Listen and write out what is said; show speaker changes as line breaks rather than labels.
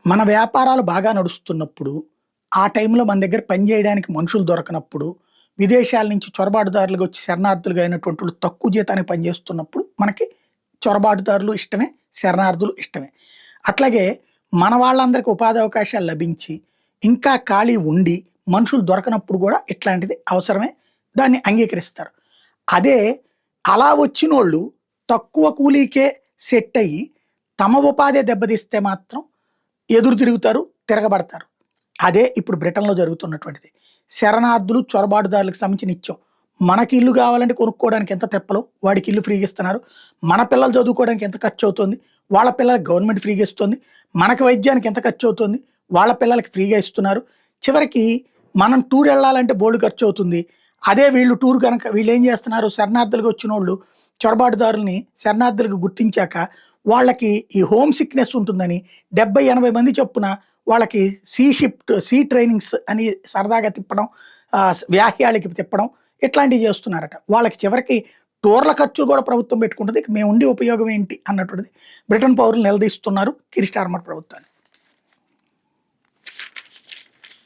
మన వ్యాపారాలు బాగా నడుస్తున్నప్పుడు, ఆ టైంలో మన దగ్గర పని జేయడానికి మనుషులు దొరకనప్పుడు, విదేశాల నుంచి చొరబాటుదారులుగా వచ్చి శరణార్థులుగా అయినటువంటోళ్ళు తక్కువ జీతానికి పనిజేస్తున్నప్పుడు, మనకి చొరబాటుదారులు ఇష్టమే, శరణార్థులు ఇష్టమే. అట్లాగే మన వాళ్ళందరికి ఉపాధి అవకాశాలు లభించి, ఇంకా ఖాళీ ఉండి, మనుషులు దొరకనప్పుడు గూడా ఇట్లాంటిది అవసరమే. దాన్ని అంగీకరిస్తారు. అదే అలా వచ్చినోళ్ళు తక్కువ కూలీకే సెట్ అయ్యి, తమ ఉపాధే దెబ్బతీస్తే మాత్రం ఎదురు తిరుగుతారు, తిరగబడతారు. అదే ఇప్పుడు బ్రిటన్‌లో జరుగుతున్నటువంటిది. శరణార్థులు, చొరబాటుదారులకు సంబంధించి నిత్యం. మనకి ఇల్లు గావాలంటే కొనుక్కోవడానికి ఎంత తెప్పలో, వాడికి ఇల్లు ఫ్రీగా ఇస్తున్నారు. మన పిల్లలు చదువుకోవడానికి ఎంత ఖర్చవుతుంది, వాళ్ళ పిల్లలకి గవర్నమెంట్ ఫ్రీగా ఇస్తుంది. మనకి వైద్యానికి ఎంత ఖర్చవుతుంది, వాళ్ళ పిల్లలకి ఫ్రీగా ఇస్తున్నారు. చివరికి మనం టూర్ ఎళ్ళాలంటే బోలెడు ఖర్చవుతుంది. అదే వీళ్ళు టూర్ గనక వీళ్ళేం జేస్తున్నారు, శరణార్థులుగా వచ్చినోళ్ళు చొరబాటుదారుల్ని శరణార్థులుగా గుర్తించాక, వాళ్ళకి ఈ హోమ్ సిక్‌నెస్ ఉంటుందని 70, 80 మంది చొప్పున వాళ్ళకి సీ ట్రైనింగ్స్ అని సరదాగా తిప్పడం, వ్యాహ్యాలకి తిప్పడం ఇట్లాంటివి చేస్తున్నారట. వాళ్ళకి చివరికి టూర్ల ఖర్చులు కూడా ప్రభుత్వం పెట్టుకుంటది. ఇక మేముండి ఉపయోగం ఏంటి అన్నటువంటిది బ్రిటన్ పౌరులు నిలదీస్తున్నారు కిర్ స్టార్మర్ ప్రభుత్వాన్ని.